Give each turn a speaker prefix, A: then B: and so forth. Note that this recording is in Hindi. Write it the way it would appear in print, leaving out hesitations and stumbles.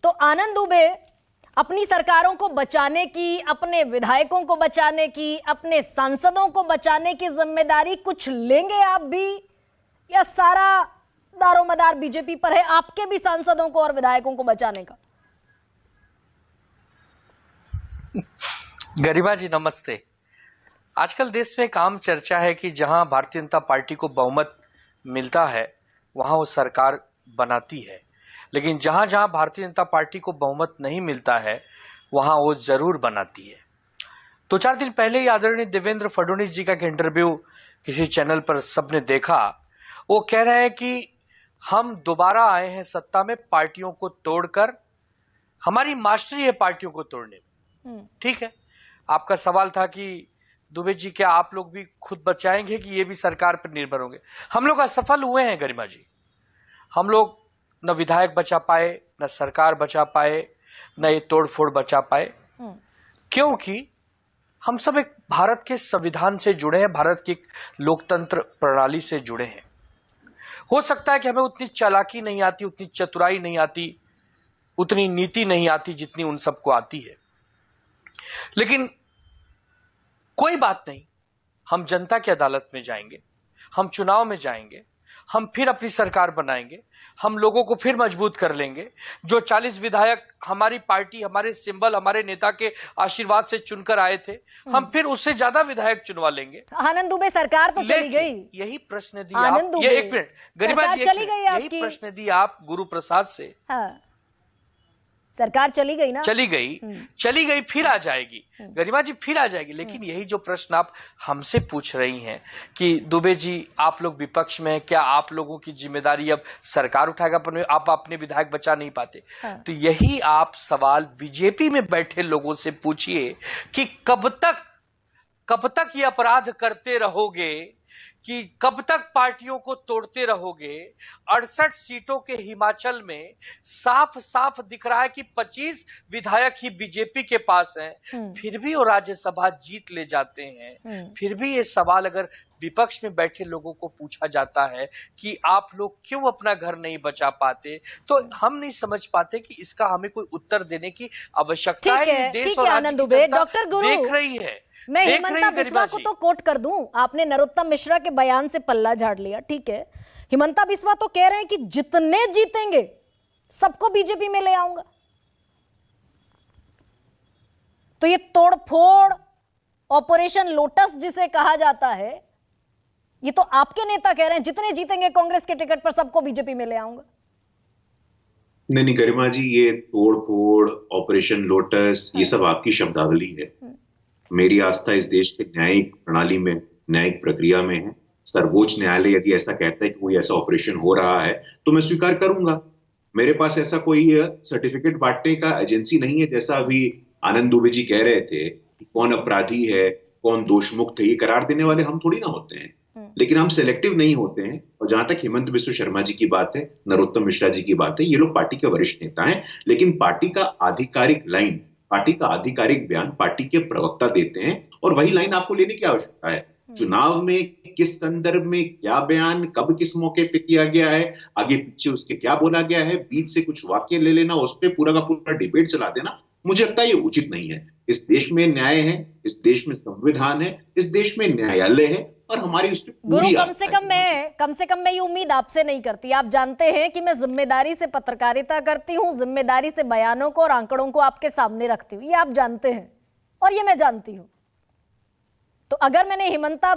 A: तो आनंद दुबे अपनी सरकारों को बचाने की, अपने विधायकों को बचाने की, अपने सांसदों को बचाने की जिम्मेदारी कुछ लेंगे आप भी, या सारा दारोमदार बीजेपी पर है आपके भी सांसदों को और विधायकों को बचाने का?
B: गरिमा जी नमस्ते। आजकल देश में एक आम चर्चा है कि जहां भारतीय जनता पार्टी को बहुमत मिलता है वहां वो सरकार बनाती है, लेकिन जहां जहां भारतीय जनता पार्टी को बहुमत नहीं मिलता है वहां वो जरूर बनाती है। 2-4 दिन पहले ही आदरणीय देवेंद्र फडणवीस जी का एक इंटरव्यू किसी चैनल पर सबने देखा। वो कह रहे हैं कि हम दोबारा आए हैं सत्ता में पार्टियों को तोड़कर, हमारी मास्टरी है पार्टियों को तोड़ने में। ठीक है, आपका सवाल था कि दुबे जी क्या आप लोग भी खुद बचाएंगे कि ये भी सरकार पर निर्भर होंगे? हम लोग असफल हुए हैं गरिमा जी। हम लोग न विधायक बचा पाए, न सरकार बचा पाए, न ये तोड़फोड़ बचा पाए, क्योंकि हम सब एक भारत के संविधान से जुड़े हैं, भारत की लोकतंत्र प्रणाली से जुड़े हैं। हो सकता है कि हमें उतनी चालाकी नहीं आती, उतनी चतुराई नहीं आती, उतनी नीति नहीं आती जितनी उन सबको आती है, लेकिन कोई बात नहीं। हम जनता की अदालत में जाएंगे, हम चुनाव में जाएंगे, हम फिर अपनी सरकार बनाएंगे, हम लोगों को फिर मजबूत कर लेंगे। जो 40 विधायक हमारी पार्टी, हमारे सिंबल, हमारे नेता के आशीर्वाद से चुनकर आए थे, हम फिर उससे ज्यादा विधायक चुनवा लेंगे।
A: आनंद दुबे सरकार तो चली गई।
B: यही प्रश्न दी आप, ये एक मिनट गरिमा जी, यही प्रश्न दी आप गुरु प्रसाद से।
A: हाँ। सरकार चली गई ना? चली
B: गई फिर आ जाएगी गरिमा जी, फिर आ जाएगी। लेकिन यही जो प्रश्न आप हमसे पूछ रही हैं कि दुबे जी आप लोग विपक्ष में हैं, क्या आप लोगों की जिम्मेदारी अब सरकार उठाएगा, आप अपने विधायक बचा नहीं पाते? हाँ। तो यही आप सवाल बीजेपी में बैठे लोगों से पूछिए कि कब तक ये अपराध करते रहोगे, कि कब तक पार्टियों को तोड़ते रहोगे। 68 सीटों के हिमाचल में साफ साफ दिख रहा है कि 25 विधायक ही बीजेपी के पास हैं, फिर भी वो राज्यसभा जीत ले जाते हैं। फिर भी ये सवाल अगर विपक्ष में बैठे लोगों को पूछा जाता है कि आप लोग क्यों अपना घर नहीं बचा पाते, तो हम नहीं समझ पाते कि इसका हमें कोई उत्तर देने की आवश्यकता है। देश और राज्य की जनता देख रही है।
A: मैं हिमंता बिस्वा को तो कोट कर दूं, आपने नरोत्तम मिश्रा के बयान से पल्ला झाड़ लिया, ठीक है। हिमंता बिस्वा तो कह रहे हैं कि जितने जीतेंगे सबको बीजेपी में ले आऊंगा। तो ये तोड़फोड़ ऑपरेशन लोटस जिसे कहा जाता है, ये तो आपके नेता कह रहे हैं जितने जीतेंगे कांग्रेस के टिकट पर सबको बीजेपी में ले आऊंगा।
C: नहीं गरिमा जी, ये तोड़फोड़ ऑपरेशन लोटस ये सब आपकी शब्दावली है। मेरी आस्था इस देश के न्यायिक प्रणाली में, न्यायिक प्रक्रिया में है। सर्वोच्च न्यायालय यदि ऐसा कहता है कि कोई ऐसा ऑपरेशन हो रहा है तो मैं स्वीकार करूंगा। मेरे पास ऐसा कोई सर्टिफिकेट बांटने का एजेंसी नहीं है, जैसा अभी आनंद दुबे जी कह रहे थे कि कौन अपराधी है, कौन दोषमुक्त है, ये करार देने वाले हम थोड़ी ना होते हैं। लेकिन हम सिलेक्टिव नहीं होते हैं। और जहां तक हिमंत बिस्वा शर्मा जी की बात है, नरोत्तम मिश्रा जी की बात है, ये लोग पार्टी के वरिष्ठ नेता हैं, लेकिन पार्टी का आधिकारिक लाइन, पार्टी का आधिकारिक बयान पार्टी के प्रवक्ता देते हैं, और वही लाइन आपको लेने की आवश्यकता है। चुनाव में किस संदर्भ में क्या बयान कब किस मौके पे किया गया है, आगे पीछे उसके क्या बोला गया है, बीच से कुछ वाक्य ले लेना, उस पर पूरा का पूरा डिबेट चला देना, मुझे लगता है ये उचित नहीं है। इस देश में न्याय है, इस देश में संविधान है, इस देश में न्यायालय है, और हमारी उस पर पूरी
A: कम से कम मैं ये उम्मीद आपसे नहीं करती। आप जानते हैं कि मैं जिम्मेदारी से पत्रकारिता करती हूँ, जिम्मेदारी से बयानों को और आंकड़ों को आपके सामने रखती हूँ, ये आप जानते हैं और ये मैं जानती हूँ। तो अगर मैंने हिमंता